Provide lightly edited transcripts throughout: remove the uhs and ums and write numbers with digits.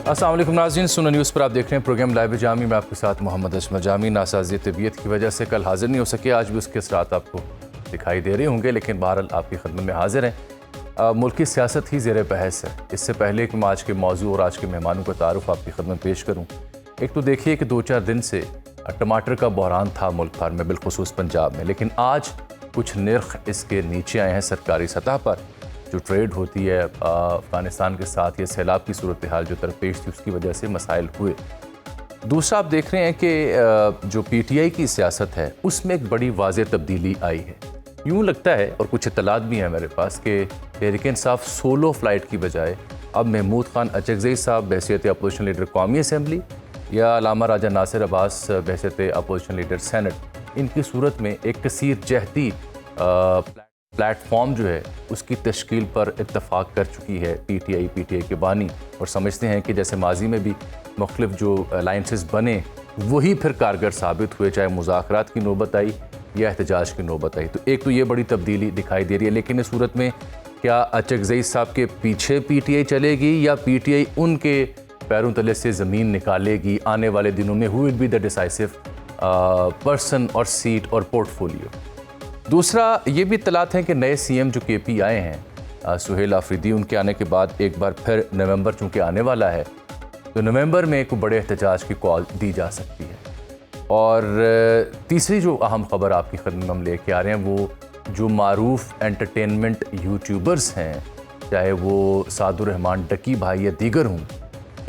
अस्सलाम वालेकुम नाज़रीन, सुनो न्यूज़ पर आप देख रहे हैं प्रोग्राम लाइव जामी। मैं आपके साथ मोहम्मद अशमत जामी। नासाज़ी तबीयत की वजह से कल हाजिर नहीं हो सके, आज भी उसके असरात आपको दिखाई दे रहे होंगे, लेकिन बहरहाल आपकी खदमत में हाजिर हैं। मुल्क की सियासत ही ज़ेर बहस है। इससे पहले कि मैं आज के मौजू और आज के मेहमानों का तारुफ आपकी खदमत पेश करूँ, एक तो देखिए कि 2-4 दिन से टमाटर का बहरान था मुल्क भर में, बिलखुसूस पंजाब में, लेकिन आज कुछ निर्ख इसके नीचे आए हैं सरकारी सतह पर। जो ट्रेड होती है अफ़गानिस्तान के साथ, ये सैलाब की सूरत हाल जो दरपेश थी उसकी वजह से मसाइल हुए। दूसरा आप देख रहे हैं कि जो PTI की सियासत है उसमें एक बड़ी वाज़ेह तब्दीली आई है। यूँ लगता है, और कुछ इत्तलात भी हैं मेरे पास, कि तहरीक इंसाफ सोलो फ्लाइट की बजाय अब महमूद खान अचकज़ई साहब बहैसियत अपोजिशन लीडर कौमी असम्बली या अल्लामा राजा नासिर अब्बास बहैसियत अपोजिशन लीडर सेनेट, इनकी सूरत में एक कसीर जहती प्लेटफॉर्म जो है उसकी तश्कील पर इत्तफाक कर चुकी है PTI के बानी, और समझते हैं कि जैसे माजी में भी मुख्तलिफ जो अलाइंसेस बने वही फिर कारगर साबित हुए, चाहे मुज़ाकरात की नौबत आई या एहतजाज की नौबत आई। तो एक तो ये बड़ी तब्दीली दिखाई दे रही है, लेकिन इस सूरत में क्या अचकज़ई साहब के पीछे PTI चलेगी या PTI उनके पैरों तले से ज़मीन निकालेगी आने वाले दिनों में? Who will be the decisive person और सीट और पोर्टफोलियो? दूसरा ये भी इत्तलात हैं कि नए CM जो KP आए हैं सुहेल आफरीदी, उनके आने के बाद एक बार फिर नवंबर चूँकि आने वाला है, तो नवंबर में एक बड़े एहतजाज की कॉल दी जा सकती है। और तीसरी जो अहम खबर आपकी खदमत में हम लेके आ रहे हैं, वो जो मारूफ एंटरटेनमेंट यूट्यूबर्स हैं, चाहे वो सादुर रहमान डकी भाई या दीगर हों,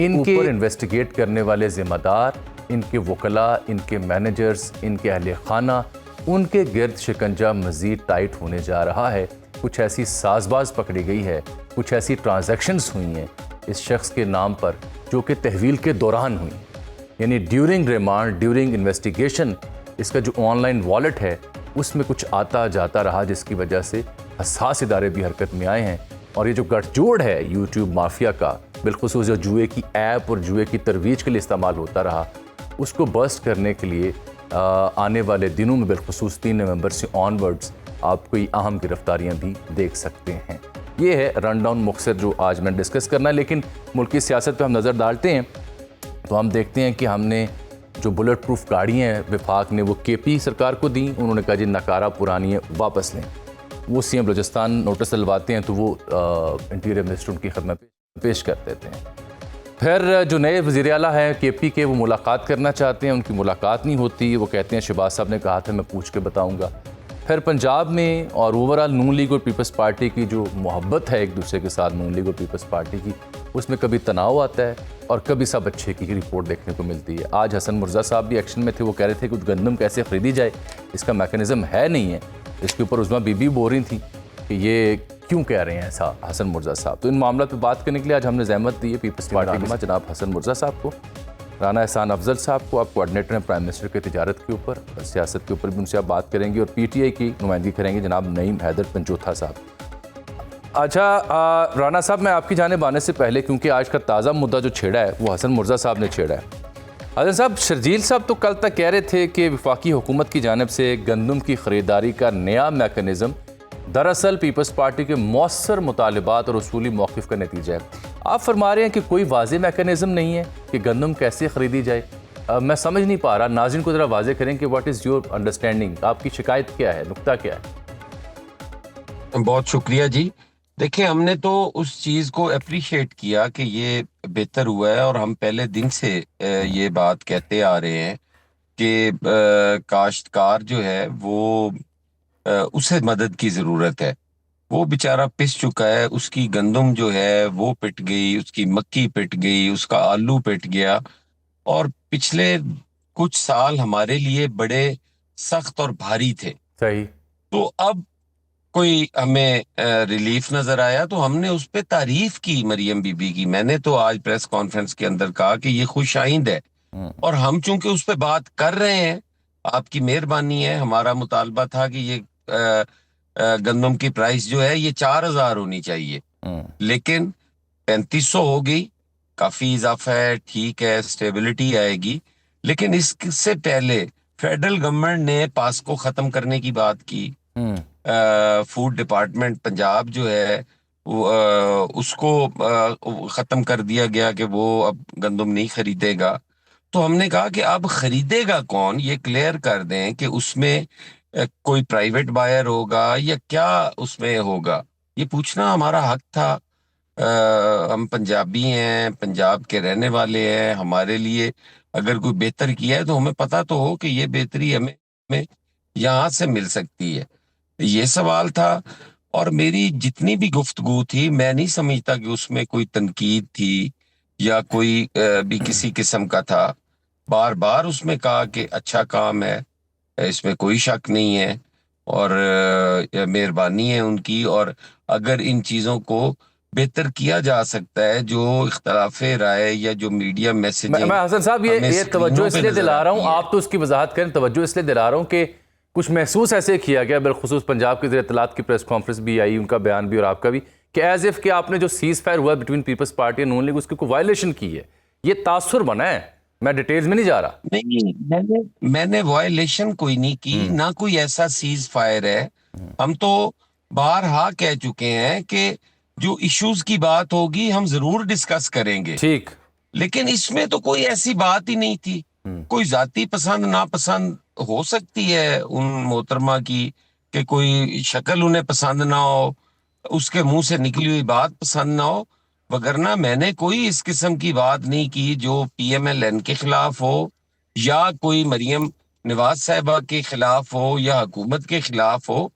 इनके ऊपर इन्वेस्टिगेट करने वाले ज़िम्मेदार, इनके वकला, इनके मैनेजर्स, इनके अहले खाना, उनके गिर्द शिकंजा मज़ीद टाइट होने जा रहा है। कुछ ऐसी साजबाज पकड़ी गई है, कुछ ऐसी ट्रांजैक्शंस हुई हैं इस शख्स के नाम पर जो कि तहवील के दौरान हुई, यानी ड्यूरिंग रिमांड, ड्यूरिंग इन्वेस्टिगेशन इसका जो ऑनलाइन वॉलेट है उसमें कुछ आता जाता रहा, जिसकी वजह से हसास इदारे भी हरकत में आए हैं। और ये जो गठजोड़ है यूट्यूब माफिया का, बिलखुसूस जो जुए की ऐप और जुए की तरवीज के लिए इस्तेमाल होता रहा, उसको बस्ट करने के लिए आने वाले दिनों में बिलखुसूस 3 नवंबर से ऑनवर्ड्स आप कोई अहम गिरफ्तारियां भी देख सकते हैं। ये है रन डाउन मुख्तसर जो आज मैं डिस्कस करना है। लेकिन मुल्क की सियासत पे हम नज़र डालते हैं तो हम देखते हैं कि हमने जो बुलेट प्रूफ गाड़ियाँ हैं विफाक ने वो KP सरकार को दी। उन्होंने कहा जी नकारा पुरानी है, वापस लें। वो CM बलूचिस्तान नोटिस डलवाते हैं तो वो इंटीरियर मिनिस्टर उनकी खदमत पेश कर देते हैं। फिर जो नए वज़ीर आला हैं KP के, वो मुलाकात करना चाहते हैं, उनकी मुलाकात नहीं होती। वो कहते हैं शहबाज साहब ने कहा था मैं पूछ के बताऊंगा। फिर पंजाब में और ओवरऑल नून लीग और पीपल्स पार्टी की जो मोहब्बत है एक दूसरे के साथ, नून लीग और पीपल्स पार्टी की, उसमें कभी तनाव आता है और कभी सब अच्छे की रिपोर्ट देखने को मिलती है। आज हसन मुर्जा साहब भी एक्शन में थे। वो कह रहे थे कि गंदम कैसे ख़रीदी जाए, इसका मैकेनिज़्म है नहीं है। इसके ऊपर उज़मा बीबी बोल रही थी कि ये क्यों कह रहे हैं ऐसा हसन मुर्जा साहब। तो इन मामलों पे बात करने के लिए आज हमने ज़हमत दी है पीपल्स पार्टी में जनाब हसन मुर्जा साहब को, राना एहसान अफजल साहब को, आप कोऑर्डिनेटर हैं प्राइम मिनिस्टर के तिजारत के ऊपर, सियासत के ऊपर भी उनसे आप बात करेंगे, और PTI की नुमाइंदगी करेंगे जनाब नईम हैदर पंजोथा साहब। अच्छा राना साहब, मैं आपकी जानिब आने से पहले, क्योंकि आज का ताज़ा मुद्दा जो छेड़ा है वो हसन मुर्जा साहब ने छेड़ा है। हसन साहब, शर्जील साहब तो कल तक कह रहे थे कि वफाकी हुकूमत की जानिब से गंदम की ख़रीदारी का नया मैकेनिज़्म दरअसल पीपल्स पार्टी के मौसर मुतालिबात और उसूली मौक़िफ़ का नतीजा है। आप फरमा रहे हैं कि कोई वाज़ेह मैकेनिज़्म नहीं है कि गंदम कैसे ख़रीदी जाए। मैं समझ नहीं पा रहा, नाज़रीन को ज़रा वाज़ेह करें कि व्हाट इज़ योर अंडरस्टैंडिंग, आपकी शिकायत क्या है, नुक्ता क्या है? बहुत शुक्रिया जी। देखिए, हमने तो उस चीज़ को अप्रिशिएट किया कि ये बेहतर हुआ है, और हम पहले दिन से ये बात कहते आ रहे हैं कि काश्तकार जो है वो उसे मदद की ज़रूरत है। वो बेचारा पिस चुका है, उसकी गंदम जो है वो पिट गई, उसकी मक्की पिट गई, उसका आलू पिट गया, और पिछले कुछ साल हमारे लिए बड़े सख्त और भारी थे। सही। तो अब कोई हमें रिलीफ नजर आया तो हमने उस पे तारीफ की, मरियम बीबी की। मैंने तो आज प्रेस कॉन्फ्रेंस के अंदर कहा कि ये खुशाइंद है, और हम चूंकि उस पे बात कर रहे हैं, आपकी मेहरबानी है। हमारा मुतालबा था कि ये गंदम की प्राइस जो है ये 4,000 होनी चाहिए, लेकिन 3,500 हो गई। काफी इजाफा है, ठीक है, स्टेबिलिटी आएगी। लेकिन इससे पहले फेडरल गवर्नमेंट ने पास को खत्म करने की बात की। फूड डिपार्टमेंट पंजाब जो है उसको खत्म कर दिया गया कि वो अब गंदम नहीं खरीदेगा। तो हमने कहा कि अब खरीदेगा कौन, ये क्लियर कर दें कि उसमें कोई प्राइवेट बायर होगा या क्या उसमें होगा, ये पूछना हमारा हक था। हम पंजाबी हैं, पंजाब के रहने वाले हैं, हमारे लिए अगर कोई बेहतर किया है तो हमें पता तो हो कि ये बेहतरी हमें यहाँ से मिल सकती है। ये सवाल था। और मेरी जितनी भी गुफ्तगू थी, मैं नहीं समझता कि उसमें कोई तनकीद थी या कोई भी किसी किस्म का था। बार बार उसमें कहा कि अच्छा काम है, इसमें कोई शक नहीं है, और मेहरबानी है उनकी, और अगर इन चीजों को बेहतर किया जा सकता है, जो इख्तलाफ राय या जो मीडिया मैं मैसेजिंग हसन साहब हमें ये तवज्जो स्क्रीनों पे इसलिए नजर दिला रहा हूँ, आती है। आप तो उसकी वजाहत करें, तवज्जो इसलिए दिला रहा हूँ कि कुछ महसूस ऐसे किया गया, बिलखुसूस पंजाब की ज़ेर इत्तलात की प्रेस कॉन्फ्रेंस भी आई, उनका बयान भी और आपका भी, कि एज इफ़ कि आपने जो सीज़ फायर हुआ बिटवीन पीपल्स पार्टी और नून लीग उसकी कोई वायलेशन की है। ये तासुर बना है, मैं डिटेल्स में नहीं जा रहा। नहीं, मैंने वायलेशन कोई नहीं की, ना कोई ऐसा सीज फायर है। हम तो बारहा कह चुके हैं कि जो इश्यूज की बात होगी हम जरूर डिस्कस करेंगे, ठीक। लेकिन इसमें तो कोई ऐसी बात ही नहीं थी। कोई जाती पसंद नापसंद हो सकती है उन मोहतरमा की, कि कोई शक्ल उन्हें पसंद ना हो, उसके मुंह से निकली हुई बात पसंद ना हो, वगरना मैंने कोई इस किस्म की बात नहीं की जो पीएमएलएन के खिलाफ हो या कोई मरियम नवाज साहिबा के खिलाफ हो या हुकूमत के खिलाफ हो।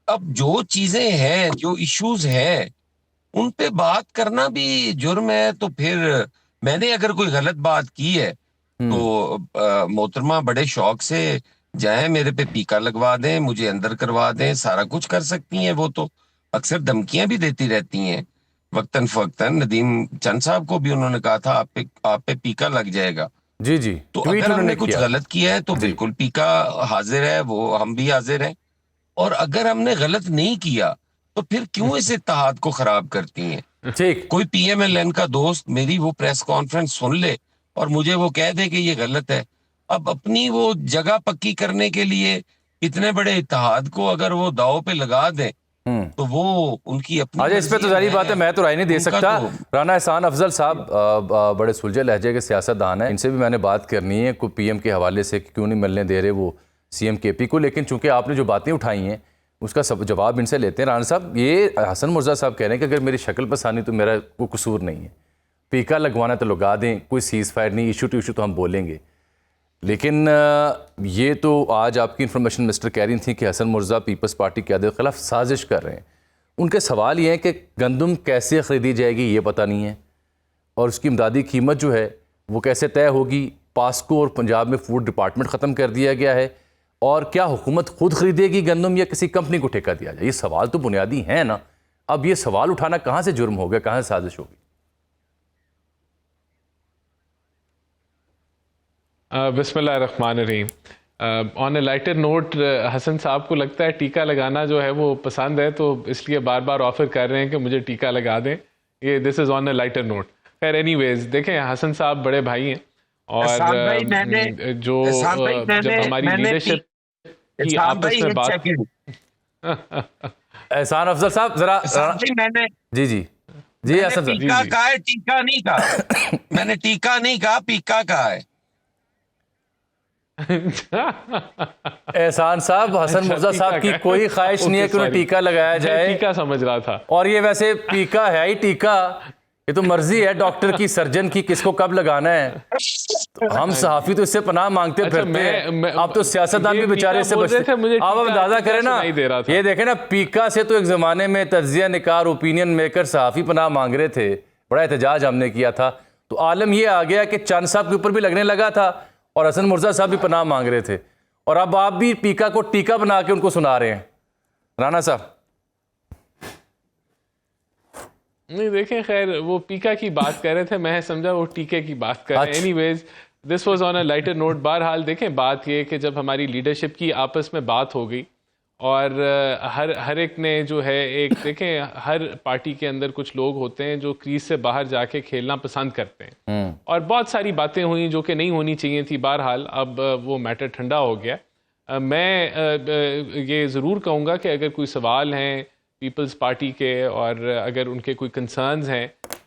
अब जो चीजें हैं, जो इश्यूज हैं, उन पे बात करना भी जुर्म है। तो फिर मैंने अगर कोई गलत बात की है तो मोहतरमा बड़े शौक से जाएं, मेरे पे पीका लगवा दें, मुझे अंदर करवा दें, सारा कुछ कर सकती हैं। वो तो अक्सर धमकियां भी देती रहती हैं वक्तन फवक्तन। नदीम चंद साहब को भी उन्होंने कहा था आप पे पीका लग जाएगा। जी जी, तो ट्वीट अगर उन्होंने हमने कुछ किया था। गलत किया है तो जी बिल्कुल पीका हाजिर है, वो हम भी हाजिर हैं। और अगर हमने गलत नहीं किया तो फिर क्यों इस इत्तेहाद को खराब करती हैं? ठीक। कोई पीएमएलएन का दोस्त मेरी वो प्रेस कॉन्फ्रेंस सुन ले और मुझे वो कह दे कि ये गलत है। अब अपनी वो जगह पक्की करने के लिए इतने बड़े इत्तेहाद को अगर वो दांव पे लगा दें तो वो उनकी अपनी अच्छा, इस पे मर्जी तो जारी बात है, मैं तो राय नहीं दे उनका सकता। तो। राना एहसान अफजल साहब बड़े सुलझे लहजे के सियासतदान हैं, इनसे भी मैंने बात करनी है कोई पीएम के हवाले से कि क्यों नहीं मिलने दे रहे वो सीएम केपी को, लेकिन चूंकि आपने जो बातें उठाई हैं उसका सब जवाब इनसे लेते हैं। राना साहब, ये हसन मुर्जा साहब कह रहे हैं कि अगर मेरी शक्ल पसंद नहीं तो मेरा कोई कसूर नहीं है, पीका लगवाना तो लगा दें, कोई सीज़ फायर नहीं, इशू टू इशू तो हम बोलेंगे। लेकिन ये तो आज आपकी इन्फॉर्मेशन मिनिस्टर कह रही थी कि हसन मुर्जा पीपल्स पार्टी के क़यादत के खिलाफ साजिश कर रहे हैं। उनके सवाल ये है कि गंदम कैसे ख़रीदी जाएगी ये पता नहीं है, और उसकी इमदादी कीमत जो है वो कैसे तय होगी। पास्को और पंजाब में फूड डिपार्टमेंट ख़त्म कर दिया गया है, और क्या हुकूमत खुद ख़रीदेगी गंदम या किसी कंपनी को ठेका दिया जाए? ये सवाल तो बुनियादी हैं ना। अब ये सवाल उठाना कहाँ से जुर्म हो गया, कहाँ से साजिश होगी? बिस्मिल्लाहिर्रहमानिर्रहीम। On a lighter note, Hasan साहब को लगता है टीका लगाना जो है वो पसंद है, तो इसलिए बार बार ऑफर कर रहे हैं कि मुझे टीका लगा दें। ये this is on a lighter note. खैर एनीवेज, देखें हसन साहब बड़े भाई हैं, और जो जब हमारी लीडरशिप की आपस में बात एहसान अफजल साहब जरा। मैंने जी जी जी, हसन साहब। टीका कहा है, टीका नहीं कहा। मैंने टीका नहीं कहा, पीका कहा है। एहसान साहब, हसन मुर्जा साहब की कोई ख्वाहिश नहीं है कि उन्हें टीका लगाया जाए। टीका समझ रहा था। और ये वैसे पीका है ही टीका, ये तो मर्जी है डॉक्टर की, सर्जन की, किसको कब लगाना है। तो हम सहाफी तो इससे पनाह मांगते फिरते हैं, आप तो सियासतदान भी बेचारे इससे बचते। आप अंदाजा करें ना, ये देखें ना, पीका से तो एक जमाने में तज्जिया निकार ओपिनियन मेकर सहाफी पनाह मांग रहे थे, बड़ा एहतजाज हमने किया था। तो आलम ये आ गया कि चंद साहब के ऊपर भी लगने लगा था और हसन मुर्जा साहब भी पनाह मांग रहे थे, और अब आप भी पीका को टीका बना के उनको सुना रहे हैं। राना साहब नहीं, देखें, खैर वो पीका की बात कर रहे थे, मैं समझा वो टीके की बात कर रहे हैं। Anyways, this was on a lighter note. बहरहाल देखें, बात ये कि जब हमारी लीडरशिप की आपस में बात हो गई और हर एक ने जो है, एक देखें, हर पार्टी के अंदर कुछ लोग होते हैं जो क्रीज से बाहर जाके खेलना पसंद करते हैं, और बहुत सारी बातें हुई जो कि नहीं होनी चाहिए थी। बहरहाल अब वो मैटर ठंडा हो गया। मैं ये ज़रूर कहूँगा कि अगर कोई सवाल हैं पीपल्स पार्टी के, और अगर उनके कोई कंसर्न्स हैं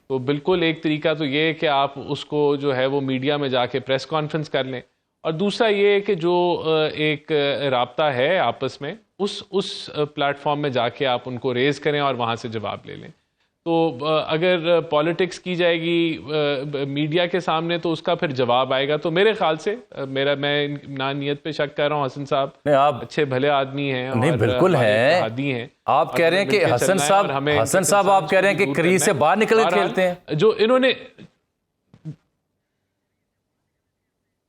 तो बिल्कुल एक तरीका तो ये है कि आप उसको जो है वो मीडिया में जाके प्रेस कॉन्फ्रेंस कर लें, और दूसरा ये है कि जो एक राब्ता है आपस में उस प्लेटफॉर्म में जाके आप उनको रेज़ करें और वहाँ से जवाब ले लें। तो अगर पॉलिटिक्स की जाएगी मीडिया के सामने तो उसका फिर जवाब आएगा। तो मेरे ख्याल से मैं ना नियत पे शक कर रहा हूँ, हसन साहब नहीं, आप अच्छे भले आदमी हैं नहीं, और बिल्कुल हमारे है। इत्तेहादी हैं। आप कह रहे हैं कि हसन साहब आप कह रहे हैं कि क्रीज से बाहर निकल के खेलते हैं। जो इन्होंने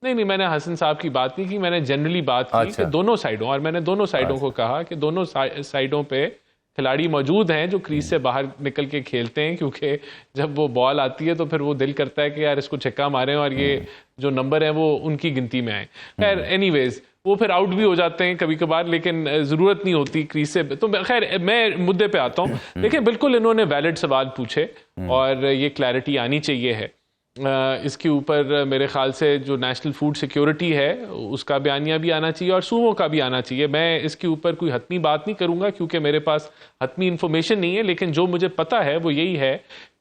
नहीं, मैंने हसन साहब की बात नहीं की, मैंने जनरली बात की कि दोनों साइडों, और मैंने दोनों साइडों को कहा कि दोनों साइडों पे खिलाड़ी मौजूद हैं जो क्रीज से बाहर निकल के खेलते हैं, क्योंकि जब वो बॉल आती है तो फिर वो दिल करता है कि यार इसको छक्का मारें और ये जो नंबर है वो उनकी गिनती में आए। खैर एनीवेज वो फिर आउट भी हो जाते हैं कभी कभार, लेकिन ज़रूरत नहीं होती क्रीज से। तो खैर मैं मुद्दे पे आता हूँ। लेकिन बिल्कुल इन्होंने वैलिड सवाल पूछे और ये क्लैरिटी आनी चाहिए है इसके ऊपर। मेरे ख्याल से जो नेशनल फूड सिक्योरिटी है उसका बयानिया भी आना चाहिए और सूमों का भी आना चाहिए। मैं इसके ऊपर कोई हतमी बात नहीं करूंगा क्योंकि मेरे पास हतमी इन्फॉर्मेशन नहीं है, लेकिन जो मुझे पता है वो यही है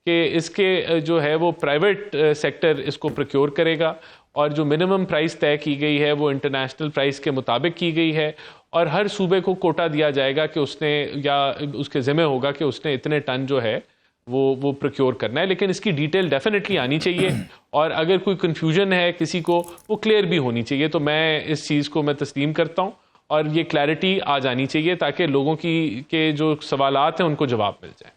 कि इसके जो है वो प्राइवेट सेक्टर इसको प्रोक्योर करेगा, और जो मिनिमम प्राइस तय की गई है वो इंटरनेशनल प्राइस के मुताबिक की गई है, और हर सूबे को कोटा दिया जाएगा कि उसने, या उसके ज़िम्मे होगा कि उसने इतने टन जो है वो प्रोक्योर करना है। लेकिन इसकी डिटेल डेफिनेटली आनी चाहिए, और अगर कोई कन्फ्यूजन है किसी को वो क्लियर भी होनी चाहिए। तो मैं इस चीज़ को मैं तस्लीम करता हूँ और ये क्लैरिटी आ जानी चाहिए ताकि लोगों की के जो सवालात हैं उनको जवाब मिल जाए।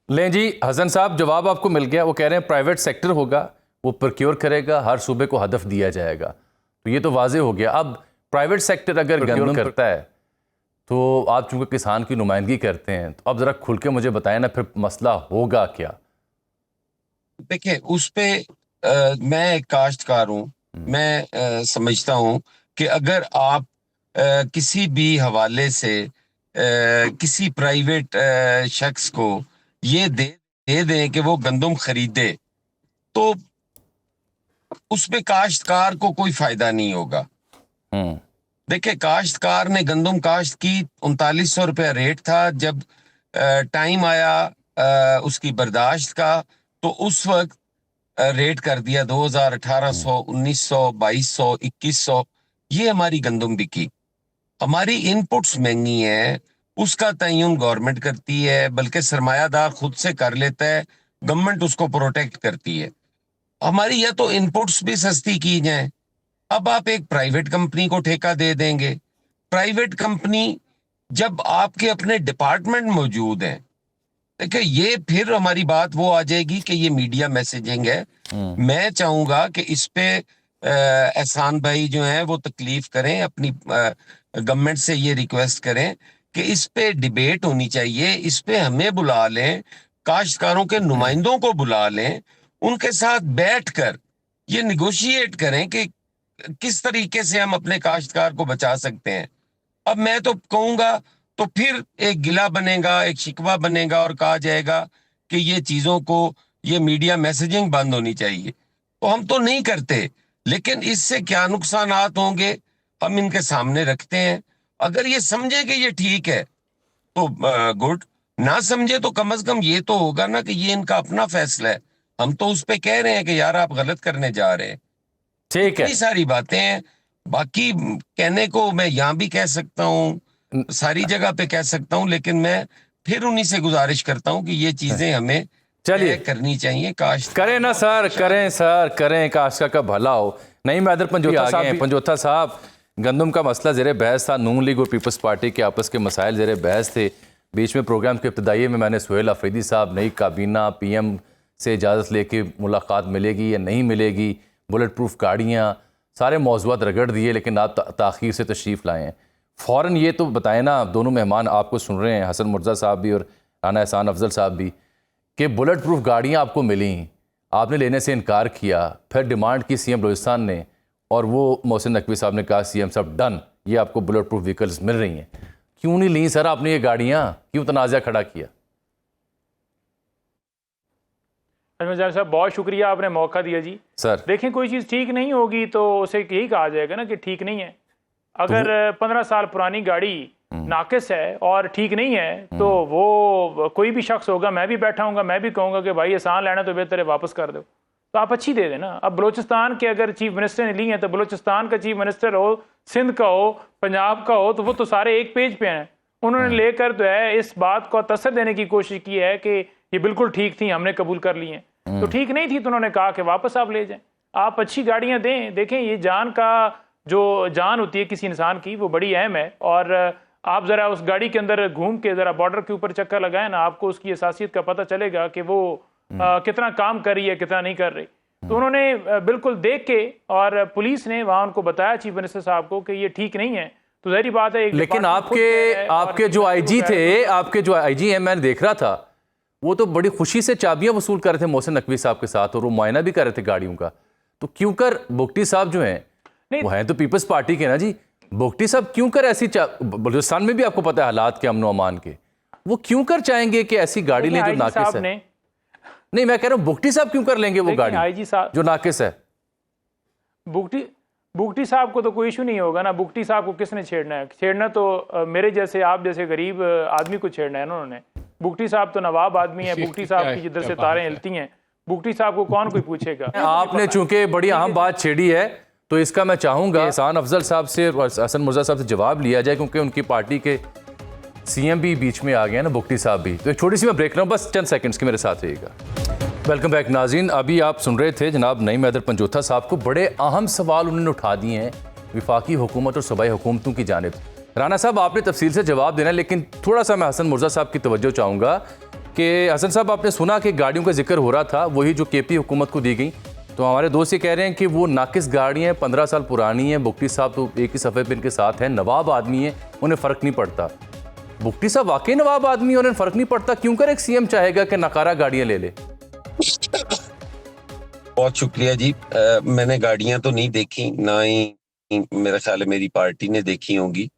लें जी, हसन साहब जवाब आपको मिल गया। वो कह रहे हैं प्राइवेट सेक्टर होगा, वो प्रोक्योर करेगा, हर सूबे को हदफ दिया जाएगा। तो ये तो वाजे हो गया। अब प्राइवेट सेक्टर अगर प्रोक्योर करता है तो आप चूंकि किसान की नुमाइंदगी करते हैं, तो अब जरा खुल के मुझे बताएं ना, फिर मसला होगा क्या? देखिए उस पे मैं एक काश्तकार हूँ, मैं समझता हूँ कि अगर आप किसी भी हवाले से किसी प्राइवेट शख्स को ये दे दें कि वो गंदम खरीदे, तो उसमें काश्तकार को कोई फायदा नहीं होगा। देखिए काश्तकार ने गंदम काश्त की, 3900 रुपया रेट था। जब टाइम आया उसकी बर्दाश्त का, तो उस वक्त रेट कर दिया 2000, 1800, 1900, 2200, 2100। ये हमारी गंदम बिकी। हमारी इनपुट्स महंगी हैं, उसका तयन गवर्नमेंट करती है, बल्कि सरमायादार खुद से कर लेता है, गवर्नमेंट उसको प्रोटेक्ट करती है। हमारी या तो इनपुट्स भी सस्ती की जाए। अब आप एक प्राइवेट कंपनी को ठेका दे देंगे। प्राइवेट कंपनी जब आपके अपने डिपार्टमेंट मौजूद हैं, देखिए ये फिर हमारी बात वो आ जाएगी कि ये मीडिया मैसेजिंग है। मैं चाहूंगा कि इस पे एहसान भाई जो हैं वो तकलीफ करें, अपनी गवर्नमेंट से ये रिक्वेस्ट करें कि इस पे डिबेट होनी चाहिए, इस पे हमें बुला लें, काश्तकारों के नुमाइंदों को बुला लें, उनके साथ बैठकर ये निगोशिएट करें कि किस तरीके से हम अपने काश्तकार को बचा सकते हैं। अब मैं तो कहूंगा, तो फिर एक गिला बनेगा, एक शिकवा बनेगा और कहा जाएगा कि ये चीजों को, ये मीडिया मैसेजिंग बंद होनी चाहिए। तो हम तो नहीं करते, लेकिन इससे क्या नुकसानात होंगे हम इनके सामने रखते हैं। अगर ये समझे कि ये ठीक है तो गुड, ना समझे तो कम से कम ये तो होगा ना कि ये इनका अपना फैसला है। हम तो उस पे कह रहे हैं कि यार आप गलत करने जा रहे हैं। ठीक है, इतनी सारी बातें हैं, बाकी कहने को मैं यहाँ भी कह सकता हूँ, सारी जगह पे कह सकता हूँ, लेकिन मैं फिर उन्हीं से गुजारिश करता हूँ कि ये चीजें हमें चलिए करनी चाहिए। काश करें ना सर, करें काश्तकार का भला हो। नहीं, मैं इधर पंजोथा साहब हैं। पंजोथा साहब, गंदम का मसला ज़ेरे बहस था, नून लीग और पीपल्स पार्टी के आपस के मसाइल ज़ेरे बहस थे। बीच में प्रोग्राम के इब्तदाई में मैंने सुहेल अफरीदी साहब, नई काबीना PM से इजाज़त लेके मुलाकात मिलेगी या नहीं मिलेगी, बुलेट प्रूफ गाड़ियाँ, सारे मौज़ूआत रगड़ दिए, लेकिन आप ताख़ीर से तशरीफ़ लाए हैं। फ़ौरन ये तो बताएं ना, दोनों मेहमान आपको सुन रहे हैं, हसन मुर्तज़ा साहब भी और राना एहसान अफजल साहब भी, कि बुलेट प्रूफ गाड़ियाँ आपको मिली, आपने लेने से इनकार किया, फिर डिमांड की CM बलूचिस्तान ने, और वो मोहसिन नकवी साहब ने कहा CM साहब डन, ये आपको बुलेट प्रूफ व्हीकल्स मिल रही हैं। क्यों नहीं ली सर आपने ये गाड़ियाँ, क्यों तनाज़ा खड़ा किया? अजमल साहब बहुत शुक्रिया, आपने मौका दिया जी। सर देखें, कोई चीज़ ठीक नहीं होगी तो उसे यही कहा जाएगा ना कि ठीक नहीं है। अगर 15 साल पुरानी गाड़ी नाकिस है और ठीक नहीं है, तो वो कोई भी शख्स होगा, मैं भी बैठा हूँगा, मैं भी कहूँगा कि भाई एहसान लेना तो बेहतर है वापस कर दो, तो आप अच्छी दे देना। अब बलूचिस्तान के अगर चीफ मिनिस्टर ने ली है तो बलूचिस्तान का चीफ मिनिस्टर हो, सिंध का हो, पंजाब का हो, तो वो तो सारे एक पेज पे हैं। उन्होंने लेकर जो है इस बात को तसर देने की कोशिश की है कि ये बिल्कुल ठीक थी, हमने कबूल कर ली हैं। तो ठीक नहीं थी तो उन्होंने कहा कि वापस आप ले जाएं, आप अच्छी गाड़ियां दें। देखें, ये जान का जो जान होती है किसी इंसान की, वो बड़ी अहम है। और आप ज़रा उस गाड़ी के अंदर घूम के ज़रा बॉर्डर के ऊपर चक्कर लगाएं ना, आपको उसकी असासियत का पता चलेगा कि वो कितना काम कर रही है, कितना नहीं कर रही। तो उन्होंने बिल्कुल देख के, और पुलिस ने वहाँ उनको बताया चीफ मिनिस्टर साहब को कि ये ठीक नहीं है, तो ज़ाहिर बात है। लेकिन आपके जो आईजी थे, आपके जो आईजी हैं, मैंने देख रहा था, वो तो बड़ी खुशी से चाबियां वसूल कर रहे थे मोहसिन नकवी साहब के साथ, और वो मुआयना भी कर रहे थे गाड़ियों का। तो क्यों कर बुगटी साहब जो हैं, वो हैं तो पीपल्स पार्टी के ना जी, बुगटी साहब क्यों कर ऐसी, बलूचिस्तान में भी आपको पता है हालात के अमन अमान के, वो क्यों कर चाहेंगे कि ऐसी गाड़ी लें जो नाकिस है? नहीं, मैं कह रहा हूँ बुगटी साहब क्यों कर लेंगे वो गाड़ी आईजी साहब जो नाकिस है? बुगटी साहब को तो कोई इशू नहीं होगा ना। बुगटी साहब को किसने छेड़ना है? छेड़ना तो मेरे जैसे, आप जैसे गरीब आदमी को छेड़ना है ना उन्होंने। बुगटी साहब तो नवाब आदमी है, बुगटी साहब की जिधर से तारें हिलती हैं, बुगटी साहब को कौन कोई पूछेगा? आपने चूंकि बड़ी अहम बात छेड़ी है, तो इसका मैं चाहूंगा एहसान अफजल साहब से और हसन मुर्जा साहब से जवाब लिया जाए, क्योंकि उनकी पार्टी के सीएम भी बीच में आ गए ना, बुगटी साहब भी। तो एक छोटी सी मैं ब्रेक रहा हूँ, बस चंद सेकंड्स के मेरे साथ रहिएगा। वेलकम बैक नाज़रीन। अभी आप सुन रहे थे जनाब नईम हैदर पंजोथा साहब को, बड़े अहम सवाल उन्होंने उठा दिए हैं वफाकी हुकूमत और सूबाई हुकूमतों की जानिब। राना साहब, आपने तफसील से जवाब देना है, लेकिन थोड़ा सा मैं हसन मुर्जा साहब की तवज्जो चाहूँगा कि हसन साहब, आपने सुना कि गाड़ियों का जिक्र हो रहा था, वही जो केपी हुकूमत को दी गई, तो हमारे दोस्त ये कह रहे हैं कि वो नाकिस गाड़ियाँ 15 साल पुरानी हैं। बुगटी साहब तो एक ही सफ़े पर इनके साथ हैं, नवाब आदमी है, उन्हें फ़र्क नहीं पड़ता। बुगटी साहब वाकई नवाब आदमी है, उन्हें फ़र्क नहीं पड़ता, क्यों कर एक सीएम चाहेगा कि नकारा गाड़ियाँ ले ले? बहुत शुक्रिया जी। मैंने गाड़ियां तो नहीं देखी, ना ही मेरा ख्याल है मेरी पार्टी ने देखी होंगी।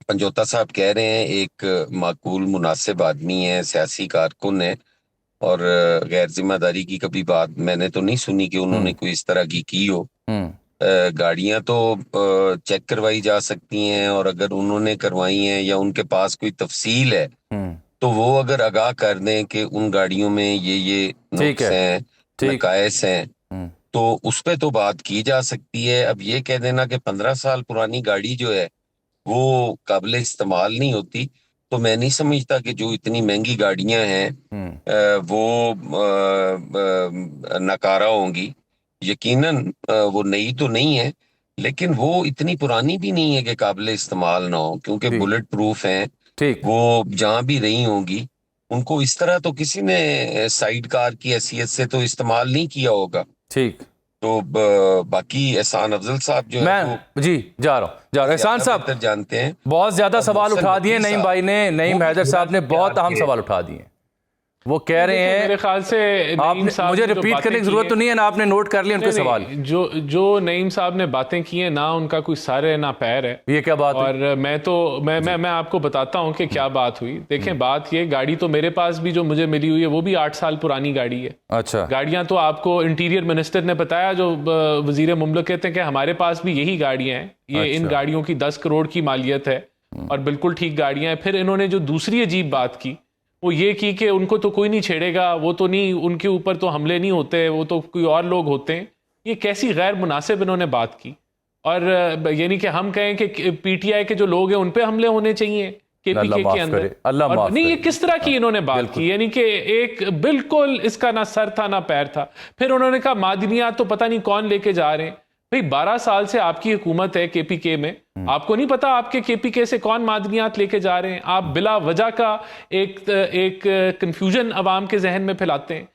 पंजोता साहब कह रहे हैं एक माकूल मुनासिब आदमी है, सियासी कारकुन है, और गैर जिम्मेदारी की कभी बात मैंने तो नहीं सुनी कि उन्होंने कोई इस तरह की हो। गाड़ियां तो चेक करवाई जा सकती हैं, और अगर उन्होंने करवाई हैं या उनके पास कोई तफसील है तो वो अगर आगाह कर दें कि उन गाड़ियों में ये नुक्स हैं, नकायस हैं, तो उस पे तो बात की जा सकती है। अब ये कह देना कि 15 साल पुरानी गाड़ी जो है वो काबिल इस्तेमाल नहीं होती, तो मैं नहीं समझता कि जो इतनी महंगी गाड़ियां हैं वो नकारा होंगी। यकीनन वो नई तो नहीं है, लेकिन वो इतनी पुरानी भी नहीं है कि काबिल इस्तेमाल ना हो, क्योंकि बुलेट प्रूफ हैं। वो जहां भी रही होंगी, उनको इस तरह तो किसी ने साइड कार की हैसियत से तो इस्तेमाल नहीं किया होगा। ठीक। तो बाकी एहसान अफजल साहब जो मैं जी जा रहा हूँ एहसान साहब जानते हैं, बहुत ज्यादा सवाल उठा दिए नईम भाई ने, नईम हैदर साहब ने बहुत अहम सवाल उठा दिए। वो कह रहे हैं, मेरे ख्याल से आपने मुझे रिपीट करने की जरूरत तो नहीं है ना, आपने नोट कर लिया उनके सवाल। जो नईम साहब ने बातें की हैं ना, उनका कोई सर है ना पैर है। ये क्या बात? और मैं आपको बताता हूं कि क्या बात हुई। देखें, बात ये, गाड़ी तो मेरे पास भी जो मुझे मिली हुई है वो भी 8 साल पुरानी गाड़ी है। अच्छा। गाड़ियां तो आपको इंटीरियर मिनिस्टर ने बताया, जो वजीर मुमलकत है, कि हमारे पास भी यही गाड़ियां हैं। ये इन गाड़ियों की 10 करोड़ की मालियत है और बिल्कुल ठीक गाड़ियां हैं। फिर इन्होंने जो दूसरी अजीब बात की वो ये की कि उनको तो कोई नहीं छेड़ेगा, वो तो नहीं, उनके ऊपर तो हमले नहीं होते, वो तो कोई और लोग होते हैं। ये कैसी गैर मुनासिब इन्होंने बात की। और यानी कि हम कहें कि पीटीआई के जो लोग हैं उन पे हमले होने चाहिए केपीके के अंदर। और नहीं, ये किस तरह की इन्होंने बात की, यानी कि एक बिल्कुल इसका ना सर था ना पैर था। फिर उन्होंने कहा मादनियात तो पता नहीं कौन लेके जा रहे हैं। भाई 12 साल से आपकी हुकूमत है केपीके में, आपको नहीं पता आपके केपीके से कौन मादनियात लेके जा रहे हैं? आप बिला वजह का एक कंफ्यूजन अवाम के जहन में फैलाते हैं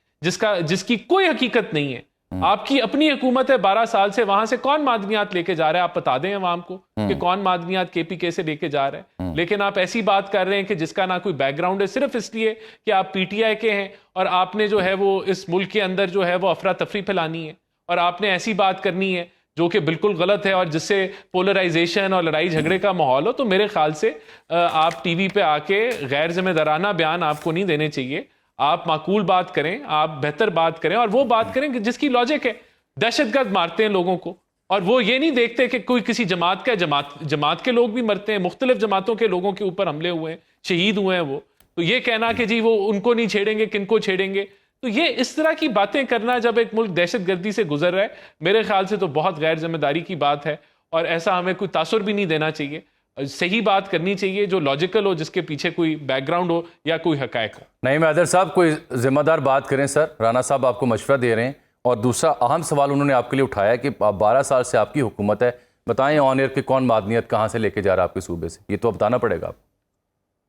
जिसकी कोई हकीकत नहीं है। आपकी अपनी हुकूमत है 12 साल से, वहां से कौन मादनियात लेके जा रहा है? आप बता दें अवाम को कि कौन मादनियात केपीके से लेके जा रहे हैं। लेकिन आप ऐसी बात कर रहे हैं कि जिसका ना कोई बैकग्राउंड है, सिर्फ इसलिए कि आप पीटीआई के हैं और आपने जो है वो इस मुल्क के अंदर जो है वो अफरा तफरी फैलानी है, और आपने ऐसी बात करनी है जो कि बिल्कुल गलत है और जिससे पोलराइजेशन और लड़ाई झगड़े का माहौल हो। तो मेरे ख्याल से आप टीवी पे आके गैर जिम्मेदाराना बयान आपको नहीं देने चाहिए। आप माकूल बात करें, आप बेहतर बात करें, और वो बात करें कि जिसकी लॉजिक है। दहशतगर्द मारते हैं लोगों को, और वो ये नहीं देखते कि कोई किसी जमात का जमात के लोग भी मरते हैं, मुख्तलिफ जमातों के लोगों के ऊपर हमले हुए हैं, शहीद हुए हैं वो। तो ये कहना कि जी वो उनको नहीं छेड़ेंगे, किनको छेड़ेंगे, तो ये इस तरह की बातें करना जब एक मुल्क दहशतगर्दी से गुजर रहा है, मेरे ख्याल से तो बहुत गैर जिम्मेदारी की बात है। और ऐसा हमें कोई तासुर भी नहीं देना चाहिए, सही बात करनी चाहिए जो लॉजिकल हो, जिसके पीछे कोई बैकग्राउंड हो या कोई हकायक हो। नहीं हैदर साहब, कोई जिम्मेदार बात करें सर। राना साहब आपको मशवरा दे रहे हैं, और दूसरा अहम सवाल उन्होंने आपके लिए उठाया कि 12 साल से आपकी हुकूमत है, बताएं ऑन एयर कि कौन मादनियत कहाँ से लेके जा रहा है आपके सूबे से, ये तो बताना पड़ेगा आप।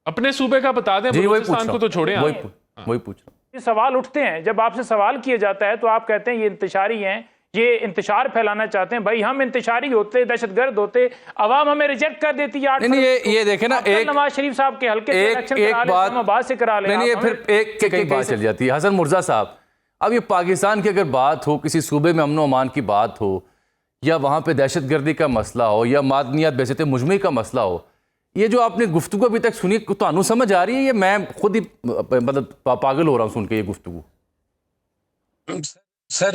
अपने सूबे का बता दें, बलूचिस्तान को तो छोड़ें। वही पूछ रहा हूं। ये सवाल उठते हैं, जब आपसे सवाल किया जाता है तो आप कहते हैं ये इंतशारी हैं, ये इंतशार फैलाना चाहते हैं। भाई हम इंतशारी होते, दहशतगर्द होते, अवाम हमें रिजेक्ट कर देती है। नहीं ये देखे ना, एक नवाज शरीफ साहब के हल्के से इलेक्शन करा ले, इस्लामाबाद से करा ले। नहीं फिर एक बात चल जाती है हसन मुर्जा साहब। अब ये पाकिस्तान की अगर बात हो, किसी सूबे में अमन व अमान की बात हो, या वहाँ पे दहशतगर्दी का मसला हो, या मादनियत बेशत मुजमी का मसला हो, ये जो आपने गुफ्तगू अभी तक सुनी, तो समझ आ रही है? ये मैं खुद ही मतलब पागल हो रहा हूँ सुन के ये गुफ्तगू। सर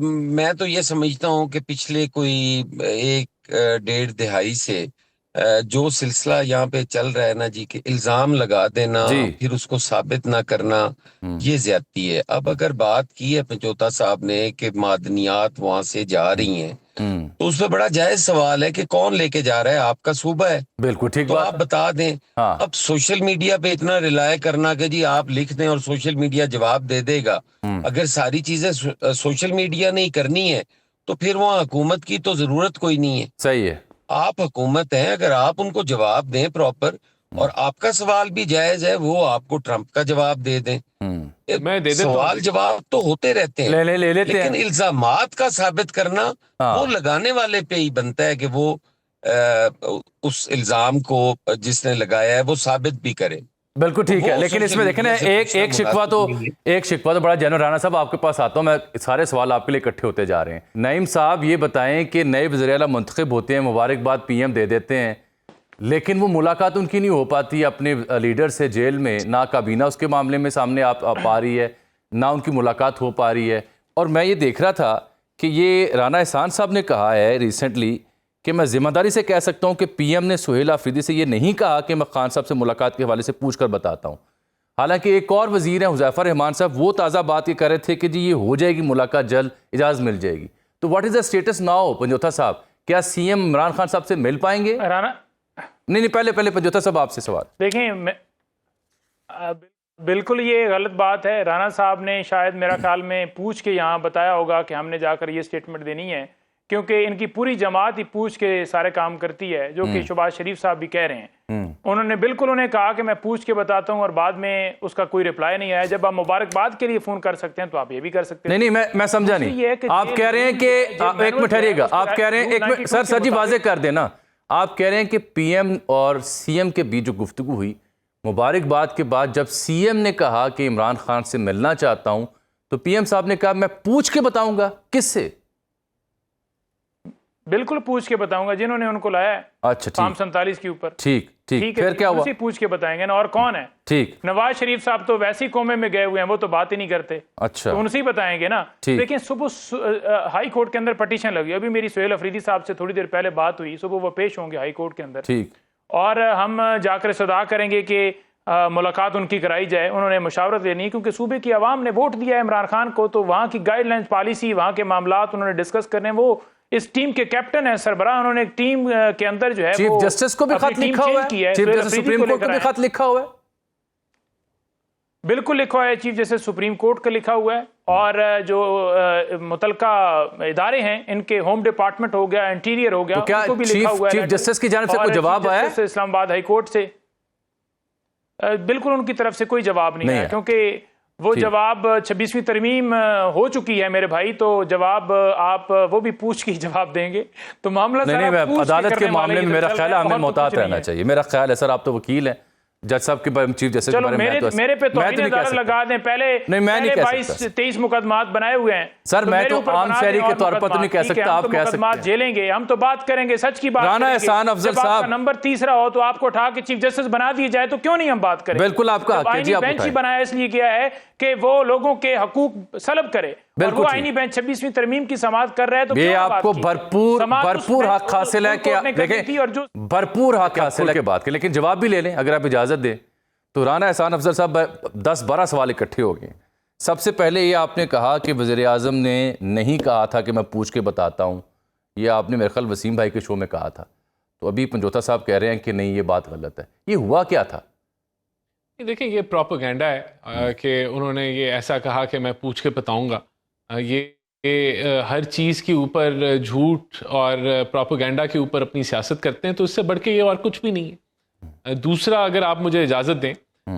मैं तो ये समझता हूँ कि पिछले कोई 1-1.5 दहाई से जो सिलसिला यहाँ पे चल रहा है ना जी, कि इल्जाम लगा देना फिर उसको साबित ना करना, ये ज्यादती है। अब अगर बात की है पंचोता साहब ने कि मादनियात वहां से जा रही हैं, तो उस पर बड़ा जायज सवाल है कि कौन लेके जा रहा है, आपका सूबा है। बिल्कुल ठीक तो बात, आप बता दें। हाँ। अब सोशल मीडिया पे इतना रिलाय करना कि जी आप लिख दें और सोशल मीडिया जवाब दे देगा, अगर सारी चीजें सोशल मीडिया ने ही करनी है तो फिर वहाँ हुकूमत की तो जरूरत कोई नहीं है। सही है, आप हुकूमत हैं, अगर आप उनको जवाब दें प्रॉपर, और आपका सवाल भी जायज है, वो आपको ट्रंप का जवाब दे दें। मैं दे देता हूं। सवाल जवाब तो होते रहते हैं, ले लेते लेकिन हैं। इल्जामात का साबित करना वो लगाने वाले पे ही बनता है कि वो उस इल्जाम को जिसने लगाया है वो साबित भी करे। बिल्कुल ठीक है, लेकिन इसमें देखें ना, एक शिकवा तो बड़ा जेन्युइन। राना साहब आपके पास आता हूँ मैं, सारे सवाल आपके लिए इकट्ठे होते जा रहे हैं। नईम साहब ये बताएं कि नए वज़ीर-ए-आला मुंतखब होते हैं, मुबारकबाद पीएम दे देते हैं, लेकिन वो मुलाकात उनकी नहीं हो पाती अपने लीडर से जेल में, ना काबीना उसके मामले में सामने आ पा रही है, ना उनकी मुलाकात हो पा रही है। और मैं ये देख रहा था कि ये राना एहसान साहब ने कहा है रिसेंटली कि मैं ज़िम्मेदारी से कह सकता हूं कि पीएम ने सुहेल आफरीदी से ये नहीं कहा कि मैं खान साहब से मुलाकात के हवाले से पूछ कर बताता हूं। हालांकि एक और वजीर हैं हुज़ैफा रहमान साहब, वो ताज़ा बात ये कर रहे थे कि जी ये हो जाएगी मुलाकात, जल्द इजाज़त मिल जाएगी। तो what is the status now Panjutha साहब? क्या सीएम इमरान खान साहब से मिल पाएंगे? राना नहीं पहले पंजोथा साहब आपसे सवाल। देखें, बिल्कुल ये गलत बात है। राना साहब ने शायद मेरा ख्याल में पूछ के यहाँ बताया होगा कि हमने जाकर ये स्टेटमेंट देनी है, क्योंकि इनकी पूरी जमात ही पूछ के सारे काम करती है, जो कि शहबाज शरीफ साहब भी कह रहे हैं। उन्होंने उन्हें कहा कि मैं पूछ के बताता हूं, और बाद में उसका कोई रिप्लाई नहीं आया। जब आप मुबारकबाद के लिए फोन कर सकते हैं तो आप ये भी कर सकते हैं। नहीं मैं समझा नहीं। आप कह रहे हैं कि एक मिनट ठहरिएगा, आप कह रहे हैं एक मिनट सर जी वाजे कर देना। आप कह रहे हैं कि पीएम और सीएम के बीच जो गुफ्तगू हुई मुबारकबाद के बाद, जब सीएम ने कहा कि इमरान खान से मिलना चाहता हूं, तो पीएम साहब ने कहा मैं पूछ के बताऊंगा। किससे? बिल्कुल पूछ के बताऊंगा जिन्होंने उनको लाया है। अच्छा, फॉर्म 47 के ऊपर। ठीक फिर क्या हुआ? पूछ के बताएंगे ना, और कौन है? ठीक, नवाज शरीफ साहब तो वैसे ही कोमे में गए हुए हैं, वो तो बात ही नहीं करते। अच्छा, तो उनसे ही बताएंगे ना। लेकिन सुबह हाई कोर्ट के अंदर पटिशन लगी, अभी मेरी सुहेल अफरीदी साहब से थोड़ी देर पहले बात हुई, सुबह वो पेश होंगे हाई कोर्ट के अंदर। ठीक, और हम जाकर सदा करेंगे कि मुलाकात उनकी कराई जाए। उन्होंने मुशावरत लेनी है, क्योंकि सूबे की आवाम ने वोट दिया है इमरान खान को, तो वहाँ की गाइडलाइंस, पॉलिसी, वहाँ के मामलात उन्होंने डिस्कस करने। वो इस टीम के कैप्टन है, सरबराह। उन्होंने एक टीम के अंदर जो है चीफ जस्टिस को भी खत लिखा हुआ है, चीफ जस्टिस सुप्रीम कोर्ट को भी खत लिखा हुआ है। बिल्कुल लिखा हुआ है, चीफ जस्टिस सुप्रीम कोर्ट का लिखा हुआ है। और जो मुतलका इदारे हैं, इनके होम डिपार्टमेंट हो गया, इंटीरियर हो गया, तो क्या उनको भी लिखा हुआ है। चीफ जस्टिस की जानिब से कोई जवाब आया? इस्लामाबाद हाई कोर्ट से बिल्कुल उनकी तरफ से कोई जवाब नहीं है, क्योंकि वो जवाब 26वीं तरमीम हो चुकी है मेरे भाई। तो जवाब आप वो भी पूछ के जवाब देंगे, तो मामला नहीं, अदालत के मामले में मेरा ख्याल है हमें मोहतात रहना चाहिए। मेरा ख्याल है सर, आप तो वकील हैं, जज साहब के चीफ जस्टिस के बारे में मेरे पे तो लगा दें। पहले नहीं, मैं नहीं कह सकता। 22-23 मुकदमात बनाए हुए हैं सर, मैं तो आम शहरी के तौर पर तो नहीं कह सकता, आप कह सकते हैं। झेलेंगे, हम तो बात करेंगे, सच की बात। राना एहसान अफजल साहब, नंबर 3 हो तो आपको उठा के चीफ जस्टिस बना दिया जाए, तो क्यों नहीं हम बात करें? बिल्कुल आपका बेंच ही बनाया इसलिए किया है कि वो लोगों के हकूक सलब करे, और बिल्कुल वो ठीक। आईनी बेंच 26वीं तरमीम की समाअत कर रहा है तो ये क्यों ना बात आपको की? भरपूर समाअत उस भरपूर बेंच- हक हासिल है उस कि कोर्ट ने करनी थी देखें और जो भरपूर हक हासिल है के बात के, लेकिन जवाब भी ले लें अगर आप इजाजत दें तो। राना एहसान अफजल साहब 10-12 सवाल इकट्ठे हो गए। सबसे पहले ये आपने कहा कि वज़ीर आज़म ने नहीं कहा था कि मैं पूछ के बताता हूँ, ये आपने मेरे ख्याल वसीम भाई के शो में कहा था, तो अभी पंजोता साहब कह रहे हैं कि नहीं ये बात गलत है। ये हुआ क्या था? देखिए ये प्रोपेगेंडा है कि उन्होंने ये ऐसा कहा कि मैं पूछ के बताऊंगा। ये हर चीज़ के ऊपर झूठ और प्रोपेगेंडा के ऊपर अपनी सियासत करते हैं, तो इससे बढ़ के ये और कुछ भी नहीं है। दूसरा, अगर आप मुझे इजाज़त दें,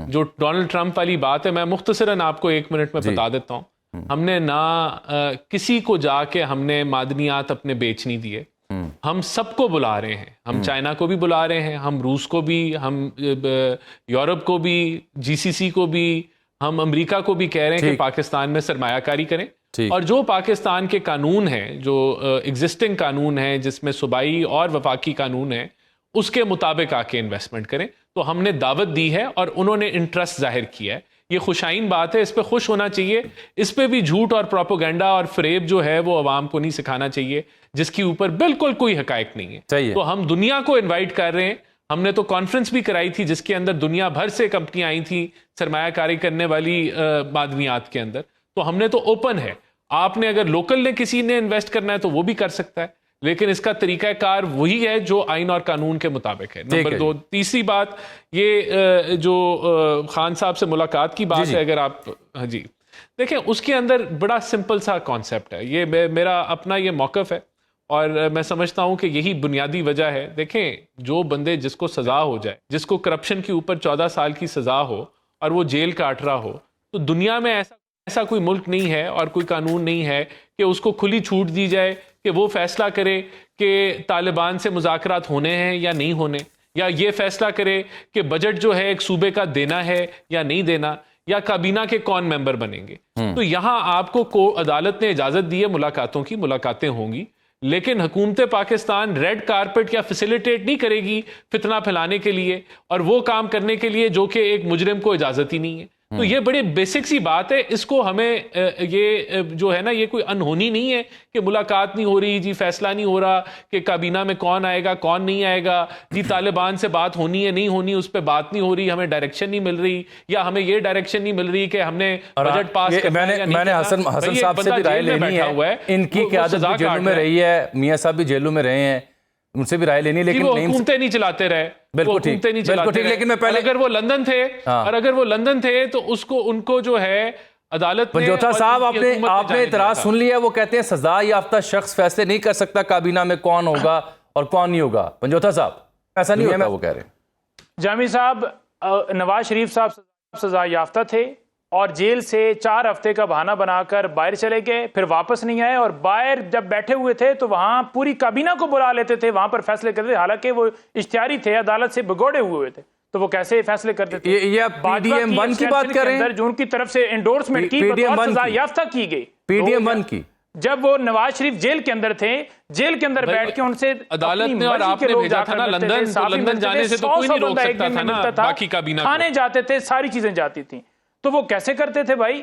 जो डोनाल्ड ट्रंप वाली बात है मैं मुख्तसरन आपको 1 मिनट में बता देता हूँ। हमने ना किसी को जाके हमने मादनियात अपने बेच नहीं दिए, हम सबको बुला रहे हैं। हम चाइना को भी बुला रहे हैं, हम रूस को भी, हम यूरोप को भी, जीसीसी को भी, हम अमेरिका को भी कह रहे हैं कि पाकिस्तान में सरमायाकारी करें। और जो पाकिस्तान के कानून हैं, जो एग्जिस्टिंग कानून हैं जिसमें सूबाई और वफाकी कानून है, उसके मुताबिक आके इन्वेस्टमेंट करें। तो हमने दावत दी है और उन्होंने इंटरेस्ट जाहिर किया है। ये खुशाइन बात है, इस पे खुश होना चाहिए। इस पे भी झूठ और प्रोपेगेंडा और फ्रेब जो है वो अवाम को नहीं सिखाना चाहिए, जिसके ऊपर बिल्कुल कोई हकायक नहीं है। तो हम दुनिया को इनवाइट कर रहे हैं। हमने तो कॉन्फ्रेंस भी कराई थी जिसके अंदर दुनिया भर से कंपनियां आई थी सरमायाकारी करने वाली मादनियात के अंदर। तो हमने तो ओपन है, आपने अगर लोकल ने किसी ने इन्वेस्ट करना है तो वो भी कर सकता है, लेकिन इसका तरीकाकार वही है जो आइन और कानून के मुताबिक है। नंबर 2, तीसरी बात, ये जो खान साहब से मुलाकात की बात है, अगर आप, हाँ जी, देखें उसके अंदर बड़ा सिंपल सा कॉन्सेप्ट है। ये मेरा अपना ये मौक़िफ़ है और मैं समझता हूं कि यही बुनियादी वजह है। देखें, जो बंदे जिसको सजा हो जाए, जिसको करप्शन के ऊपर 14 साल की सजा हो और वो जेल काट रहा हो, तो दुनिया में ऐसा कोई मुल्क नहीं है और कोई कानून नहीं है कि उसको खुली छूट दी जाए कि वो फैसला करे कि तालिबान से मुज़ाकरात होने हैं या नहीं होने, या ये फैसला करे कि बजट जो है एक सूबे का देना है या नहीं देना, या काबीना के कौन मेंबर बनेंगे। तो यहां आपको अदालत ने इजाजत दी है मुलाकातों की, मुलाकातें होंगी, लेकिन हुकूमत पाकिस्तान रेड कारपेट या फैसिलिटेट नहीं करेगी फितना फैलाने के लिए और वो काम करने के लिए जो कि एक मुजरिम को इजाजत ही नहीं है। तो ये बड़ी बेसिक सी बात है। इसको हमें ये जो है ना, ये कोई अनहोनी नहीं है कि मुलाकात नहीं हो रही जी, फैसला नहीं हो रहा कि काबीना में कौन आएगा कौन नहीं आएगा जी, तालिबान से बात होनी है नहीं होनी, उस पर बात नहीं हो रही, हमें डायरेक्शन नहीं मिल रही, या हमें ये डायरेक्शन नहीं मिल रही कि हमने बजट पास करना है या नहीं। मैंने हसन साहब से भी राय लेनी है। इनकी क़यादत भी जेलों में रही है, मियां साहब भी जेलों में रहे हैं, उनसे भी राय लेनी है, लेकिन हुकूमतें नहीं चलाते रहे। बिल्कुल ठीक, लेकिन मैं पहले, अगर वो लंदन थे और अगर वो लंदन थे तो उनको जो है अदालत ने, पंजोता साहब आपने इतराज सुन लिया। वो कहते हैं सजा याफ्ता शख्स फैसले नहीं कर सकता काबीना में कौन होगा और कौन नहीं होगा। पंजोता साहब ऐसा नहीं होता, वो कह रहे हैं। जामी साहब, नवाज शरीफ साहब सजा याफ्ता थे और जेल से 4 हफ्ते का बहाना बनाकर बाहर चले गए, फिर वापस नहीं आए, और बाहर जब बैठे हुए थे तो वहां पूरी काबीना को बुला लेते थे, वहां पर फैसले करते थे, हालांकि वो इख्तियारी थे, अदालत से बिगोड़े हुए थे, तो वो कैसे फैसले करते थे? ये PDM 1 की बात कर रहे हैं, जो उनकी तरफ से एंडोर्समेंट की सजा याफ्ता की गई PDM 1 की, जब वो नवाज शरीफ जेल के अंदर थे, जेल के अंदर बैठ के उनसे अदालत ने और आपने भेजा था ना लंदन, तो लंदन जाने से तो कोई नहीं रोक सकता था ना, बाकी काबीना खाने जाते थे, सारी चीजें जाती थी। तो वो कैसे करते थे भाई?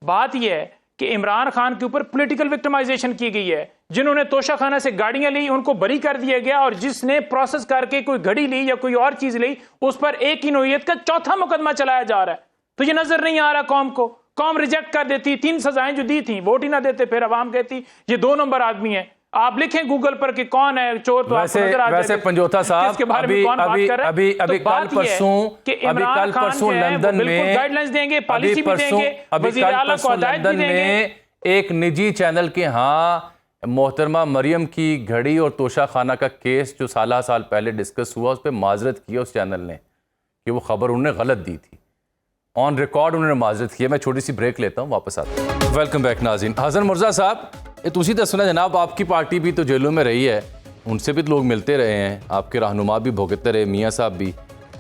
बात यह है कि इमरान खान के ऊपर पॉलिटिकल विक्टिमाइजेशन की गई है। जिन्होंने तोशाखाना से गाड़ियां ली उनको बरी कर दिया गया, और जिसने प्रोसेस करके कोई घड़ी ली या कोई और चीज ली उस पर एक ही नोयत का 4था मुकदमा चलाया जा रहा है। तो ये नजर नहीं आ रहा कौम को? कौम रिजेक्ट कर देती, 3 सजाएं जो दी थी, वोट ही ना देते, फिर अवाम कहती ये 2 नंबर आदमी है। आप लिखें गूगल पर कि कौन है चोर, तो आपको नजर आ जाएगा। वैसे पंजोता साहब अभी कल परसों लंदन में गाइडलाइंस देंगे, पॉलिसी भी देंगे, वज़ीर आला को हिदायत भी देंगे। एक निजी चैनल के यहाँ मोहतरमा मरियम की घड़ी और तोशाखाना का केस जो साल पहले डिस्कस हुआ, उस पर माजरत किया उस चैनल ने कि वो खबर उन्होंने गलत दी थी। ऑन रिकॉर्ड उन्होंने माजरत किया। मैं छोटी सी ब्रेक लेता हूँ, वापस आता हूँ। वेलकम बैक नाज़रीन। हसन मुर्जा साहब, ये तुसी तो सुना जनाब, आपकी पार्टी भी तो जेलों में रही है, उनसे भी तो लोग मिलते रहे हैं, आपके रहनुमा भी भुगतते रहे, मियाँ साहब भी,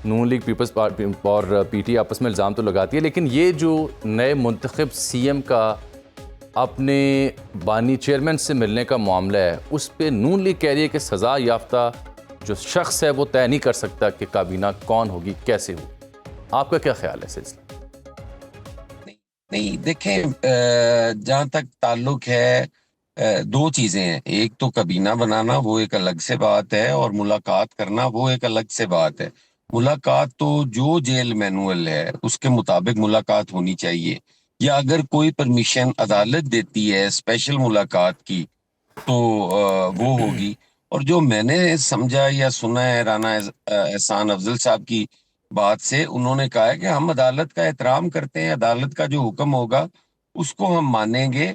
नून लीग पीपल्स पार्टी और पीटी आपस में इल्ज़ाम तो लगाती है, लेकिन ये जो नए मुंतखब सीएम का अपने बानी चेयरमैन से मिलने का मामला है, उस पर नून लीग कह रही है कि सज़ा याफ्ता जो शख्स है वो तय नहीं कर सकता कि काबीना कौन होगी, कैसे हो। आपका क्या ख्याल है सिलसिला? नहीं देखें, जहाँ तक ताल्लुक है, दो चीजें हैं। एक तो कबीना बनाना, वो एक अलग से बात है, और मुलाकात करना वो एक अलग से बात है। मुलाकात तो जो जेल मैनुअल है उसके मुताबिक मुलाकात होनी चाहिए, या अगर कोई परमिशन अदालत देती है स्पेशल मुलाकात की तो वो होगी। और जो मैंने समझा या सुना है राना एहसान अफजल साहब की बात से, उन्होंने कहा है कि हम अदालत का एहतराम करते हैं, अदालत का जो हुक्म होगा उसको हम मानेंगे,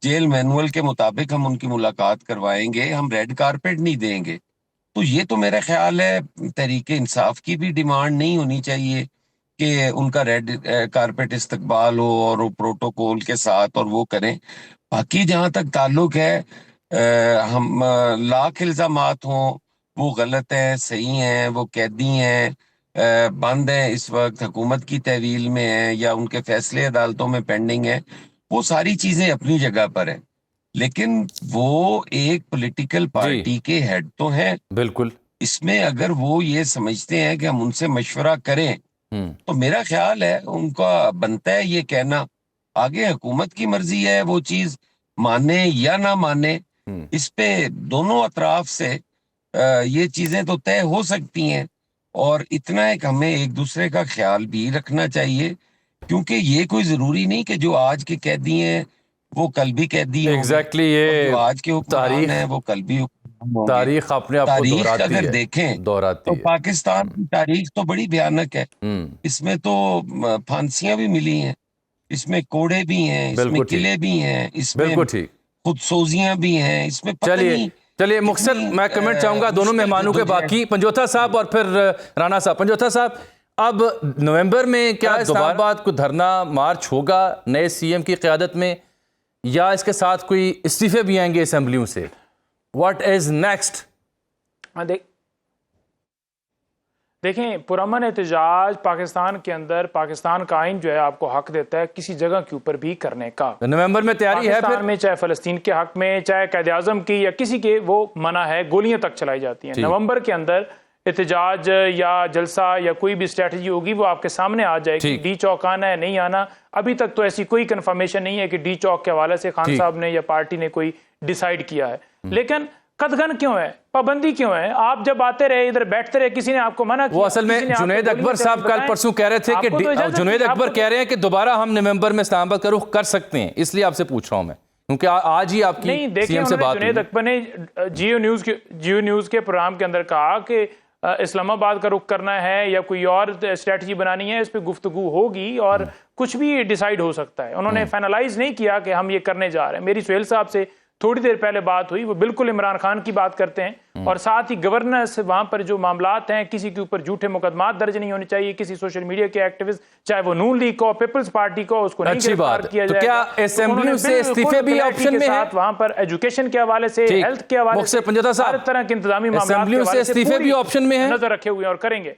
जेल मैनुअल के मुताबिक हम उनकी मुलाकात करवाएंगे, हम रेड कारपेट नहीं देंगे। तो ये तो मेरा ख्याल है तहरीक इंसाफ की भी डिमांड नहीं होनी चाहिए कि उनका रेड कारपेट इस्तकबाल हो और वो प्रोटोकॉल के साथ और वो करें। बाकी जहां तक ताल्लुक है, हम लाख इल्जामात हों, वो गलत हैं, सही हैं, वो कैदी हैं, बंद हैं, इस वक्त हुकूमत की तहवील में हैं, या उनके फैसले अदालतों में पेंडिंग है, वो सारी चीजें अपनी जगह पर हैं। लेकिन वो एक पॉलिटिकल पार्टी के हेड तो हैं। बिल्कुल। इसमें अगर वो ये समझते हैं कि हम उनसे मशवरा करें, तो मेरा ख्याल है उनका बनता है ये कहना। आगे हुकूमत की मर्जी है वो चीज माने या ना माने, इस पे दोनों अतराफ से ये चीजें तो तय हो सकती हैं। और इतना है कि हमें एक दूसरे का ख्याल भी रखना चाहिए, क्योंकि ये कोई जरूरी नहीं कि जो आज के कैदी हैं वो कल भी कैदी होंगे। एग्जैक्टली, ये जो आज के हुक्मरान हैं वो कल भी होंगे। तारीख अपने आप को तारीख दोहराती अगर है, देखें दोहराती तो है। पाकिस्तान की तारीख तो बड़ी भयानक है। इसमें तो फांसियां भी मिली हैं, इसमें कोड़े भी हैं, इसमें बिल्कुल ठीक। किले भी हैं, इसमें बिल्कुल ठीक। खुदसोजियां भी हैं, इसमें पता नहीं। चलिए मुख्तसर मैं कमेंट चाहूंगा दोनों मेहमानों के, बाकी पंजोथा साहब और फिर राणा साहब। पंजोथा साहब, अब नवंबर में क्या इस्लामाबाद को धरना मार्च होगा नए सीएम की क़यादत में, या इसके साथ कोई इस्तीफे भी आएंगे असेंबलियों से? What is next? देखें, पुरअमन एहतजाज पाकिस्तान के अंदर, पाकिस्तान का आइन जो है आपको हक देता है किसी जगह के ऊपर भी करने का। नवंबर में तैयारी है फिर में, चाहे फलस्तीन के हक में, चाहे कायदे आज़म की या किसी के, वो मना है, गोलियां तक चलाई जाती हैं। नवंबर के अंदर एहतजाज या जलसा या कोई भी स्ट्रेटजी होगी वो आपके सामने आ जाएगी। डी चौक आना है, नहीं आना, अभी तक तो ऐसी कोई कंफर्मेशन नहीं है कि डी चौक के हवाले से खान साहब ने या पार्टी ने कोई डिसाइड किया है। लेकिन कदगन क्यों है, पाबंदी क्यों है? आप जब आते रहे, इधर बैठते रहे, किसी ने आपको मना किया? वो असल में जुनैद अकबर साहब कल परसों कह रहे थे कि जुनैद अकबर कह रहे हैं कि दोबारा हम नवंबर में इस्लामाबाद का रुख कर सकते हैं, इसलिए आपसे पूछ रहा हूं मैं, क्योंकि आज ही आपकी सीएम से बात हुई। जुनैद अकबर ने जियो न्यूज के प्रोग्राम के अंदर कहा कि इस्लामाबाद का रुख करना है या कोई और स्ट्रेटजी बनानी है, इस पे गुफ्तगू होगी और कुछ भी डिसाइड हो सकता है। उन्होंने फाइनलाइज नहीं किया कि हम ये करने जा रहे हैं। मेरी सुहेल साहब से थोड़ी देर पहले बात हुई, वो बिल्कुल इमरान खान की बात करते हैं, और साथ ही गवर्नेंस, वहां पर जो मामलात हैं, किसी के ऊपर झूठे मुकदमात दर्ज नहीं होने चाहिए, किसी सोशल मीडिया के एक्टिविस्ट, चाहे वो नून लीग को, पीपल्स पार्टी को, उसको नहीं गिरफ्तार किया जाएगा। तो क्या असेंबली से इस्तीफे भी ऑप्शन में है? वहां पर एजुकेशन के हवाले से, हेल्थ के हवाले से, हर तरह के इंतजामी मामलात से इस्तीफे भी ऑप्शन में है, नजर रखे हुए और करेंगे।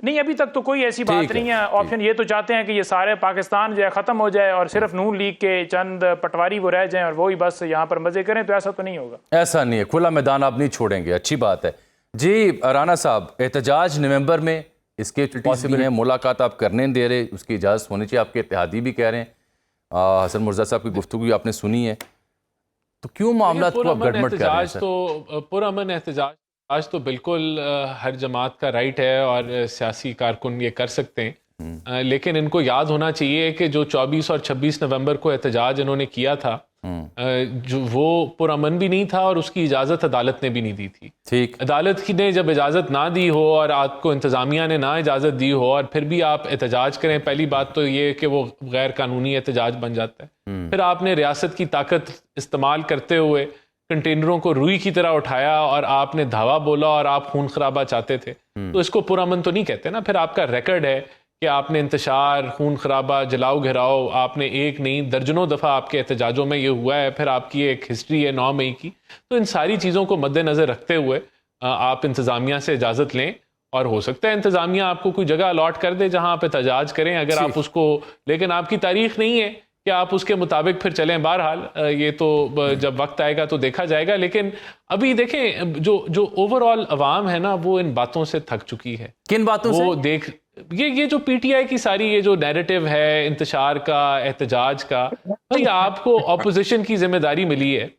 नहीं, अभी तक तो कोई ऐसी बात नहीं है ऑप्शन। ये तो चाहते हैं कि ये सारे पाकिस्तान जो है खत्म हो जाए और सिर्फ नून लीग के चंद पटवारी वो रह जाएं और वो ही बस यहाँ पर मजे करें, तो ऐसा तो नहीं होगा। ऐसा नहीं है, खुला मैदान आप नहीं छोड़ेंगे, अच्छी बात है जी। राणा साहब, एहतजाज नवंबर में, इसके पॉसिबल है, मुलाकात आप करने दे रहे, उसकी इजाज़त होनी चाहिए, आपके इत्तेहादी भी कह रहे हैं। हसन मुर्जा साहब की गुफ्तगू आपने सुनी है, तो क्यों मामला को आप गड़बड़ कर रहे हैं? तो पुरअमन एहतजाज आज तो बिल्कुल हर जमात का राइट है और सियासी कारकुन ये कर सकते हैं, लेकिन इनको याद होना चाहिए कि जो 24 और 26 नवंबर को एहतजाज इन्होंने किया था, जो वो पुरअमन भी नहीं था और उसकी इजाज़त अदालत ने भी नहीं दी थी। ठीक, अदालत की ने जब इजाज़त ना दी हो और आपको इंतज़ामिया ने ना इजाज़त दी हो और फिर भी आप एहतजाज करें, पहली बात तो ये कि वो गैर कानूनी एहतजाज बन जाता है। फिर आपने रियासत की ताकत इस्तेमाल करते हुए कंटेनरों को रुई की तरह उठाया और आपने धावा बोला और आप खून खराबा चाहते थे, तो इसको पुरअमन तो नहीं कहते ना। फिर आपका रिकॉर्ड है कि आपने इंतशार, खून खराबा, जलाओ घिराओ, आपने एक नहीं दर्जनों दफ़ा आपके एहतजाजों में ये हुआ है। फिर आपकी एक हिस्ट्री है 9 मई की। तो इन सारी चीज़ों को मद्देनज़र रखते हुए आप इंतज़ामिया से इजाज़त लें, और हो सकता है इंतज़ामिया आपको कोई जगह अलॉट कर दे जहाँ आप एहतजाज करें, अगर आप उसको, लेकिन आपकी तारीख नहीं है कि आप उसके मुताबिक फिर चलें। बहरहाल ये तो जब वक्त आएगा तो देखा जाएगा, लेकिन अभी देखें जो ओवरऑल अवाम है ना, वो इन बातों से थक चुकी है। किन बातों वो से? देख ये जो पीटीआई की सारी ये जो नैरेटिव है इंतशार का, एहतजाज का, भाई आपको ऑपोजिशन की जिम्मेदारी मिली है,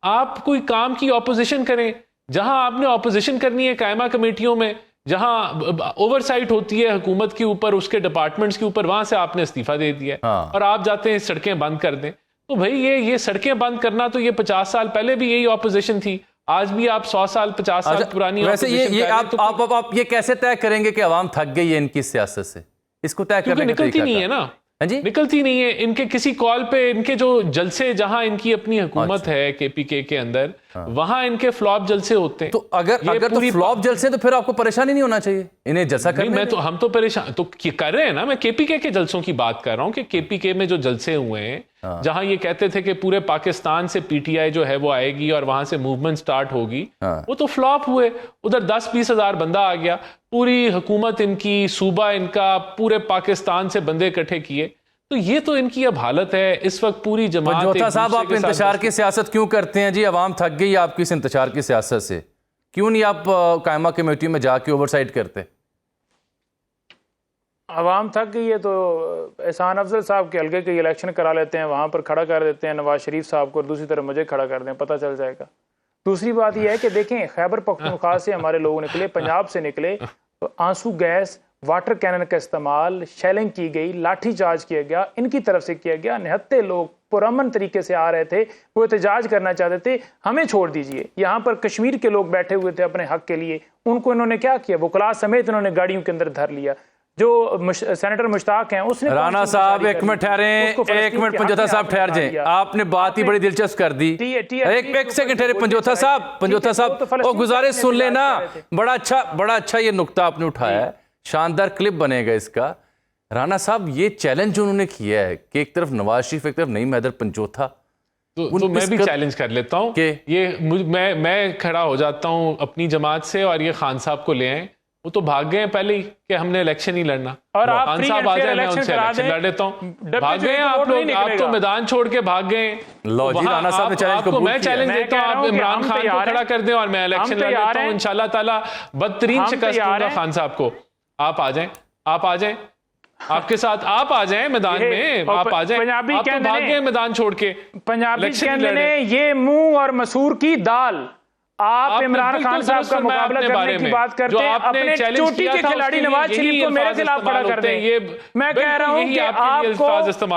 आप कोई काम की ऑपोजिशन करें। जहां आपने ऑपोजिशन करनी है कायमा कमेटियों में, जहां ओवरसाइट होती है हुकूमत के ऊपर, उसके डिपार्टमेंट्स के ऊपर, वहां से आपने इस्तीफा दे दिया है। हाँ। और आप जाते हैं सड़कें बंद कर दें। तो भाई ये सड़कें बंद करना, तो ये 50 साल पहले भी यही ऑपोजिशन थी, आज भी आप 100 साल 50 साल पुरानी वैसे ये opposition कर रहे हैं, तो आप ये कैसे तय करेंगे कि आवाम थक गई है इनकी सियासत से? इसको तय क्योंकि करने का निकलती तरीका नहीं क्या? है ना, हाँ जी, निकलती नहीं है। इनके किसी कॉल पे, इनके जो जलसे, जहां इनकी अपनी हुकूमत है केपीके के अंदर, वहां इनके फ्लॉप जलसे होते हैं। तो अगर तो फ्लॉप जलसे, तो फिर आपको परेशानी नहीं होना चाहिए, इन्हें जलसा नहीं, करने हम तो परेशान तो कर रहे हैं ना। मैं केपीके के जलसों की बात कर रहा हूं कि केपीके में जो जलसे हुए हैं, जहां ये कहते थे कि पूरे पाकिस्तान से पीटीआई जो है वो आएगी और वहां से मूवमेंट स्टार्ट होगी, वो तो फ्लॉप हुए। उधर 10-20 हजार बंदा आ गया, पूरी हुकूमत इनकी, सूबा इनका, पूरे पाकिस्तान से बंदे इकट्ठे किए। तो ये तो इनकी अब हालत है इस वक्त। पूरी जमात जोधा साहब, आप इंतजार की सियासत क्यों करते हैं जी? आवाम थक गई आपकी इस इंतजार की सियासत से, क्यों नहीं आप कायमा कमेटी में जाके ओवरसाइट करते? आवाम थक गई है तो एहसान अफजल साहब के हल्के के इलेक्शन करा लेते हैं, वहाँ पर खड़ा कर देते हैं नवाज शरीफ साहब को, और दूसरी तरफ मुझे खड़ा कर दें, पता चल जाएगा। दूसरी बात यह है कि देखें, खैबर पख्तूनख्वा से हमारे लोग निकले, पंजाब से निकले, तो आंसू गैस, वाटर कैनन का इस्तेमाल, शेलिंग की गई, लाठी चार्ज किया गया, इनकी तरफ से किया गया। निहत्ते लोग पुरअमन तरीके से आ रहे थे, वो एहतजाज करना चाहते थे, हमें छोड़ दीजिए। यहाँ पर कश्मीर के लोग बैठे हुए थे अपने हक के लिए, उनको इन्होंने क्या किया? वकला समेत इन्होंने गाड़ियों के अंदर धर लिया। जो सेनेटर मुश्ताक हैं, उसने राना साहब एक मिनट ठहरे, एक मिनट पंजोथा साहब ठहर जाएं, आपने बात ही बड़ी दिलचस्प कर दी। एक सेकंड ठहरे पंजोथा साहब, ओ गुजारिश सुन लेना। बड़ा अच्छा ये नुक्ता आपने उठाया है, शानदार क्लिप बनेगा इसका। राना साहब, ये चैलेंज जो उन्होंने किया है कि एक तरफ नवाज शरीफ, एक तरफ नईम हैदर पंजोथा, तो मैं भी चैलेंज कर लेता हूँ कि ये मैं खड़ा हो जाता हूँ अपनी जमात से, और ये खान साहब को ले आए। वो तो भाग गए हैं पहले ही कि हमने इलेक्शन नहीं लड़ना, और आप खान साहब आ जाए, मैं उनसे इलेक्शन लड़ लेता हूँ। भाग गए आप लोग, आप तो मैदान छोड़ के भाग गए। लो जी, राना साहब ने चैलेंज को मैं चैलेंज देता हूँ, आप इमरान खान को खड़ा कर दें और मैं इलेक्शन लड़ लेता हूँ। इंशाल्लाह ताला बदतरीन शिकस्त दूंगा खान साहब को। आप आ जाएं, आपके साथ आप आ जाएं मैदान में, आप आ जाएं। आप तो भाग गए मैदान छोड़ के। पंजाबी कहते हैं ये मुंह और मसूर की दाल। आप इमरान खान साहब का मुकाबला करने की बात करते हैं, अपने चोटी के खिलाड़ी नवाज शरीफ को मेरे खिलाफ खड़ा कर दें। मैं कह रहा हूं कि आपको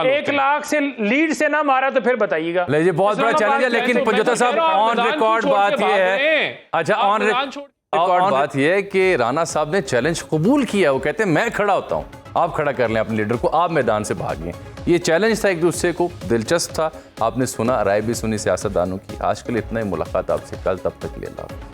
1 लाख से लीड से ना मारा तो फिर बताइएगा। ये बहुत बड़ा चैलेंज है, लेकिन पंजोथा साहब, ऑन रिकॉर्ड बात यह है, अच्छा ऑन रिकॉर्ड बात यह है कि राना साहब ने चैलेंज कबूल किया। वो कहते हैं मैं खड़ा होता हूं, आप खड़ा कर लें अपने लीडर को, आप मैदान से भागिए। ये चैलेंज था एक दूसरे को, दिलचस्प था। आपने सुना, राय भी सुनी सियासतदानों की। आज के लिए इतना ही, मुलाकात आपसे कल, तब तक के लिए अल्लाह।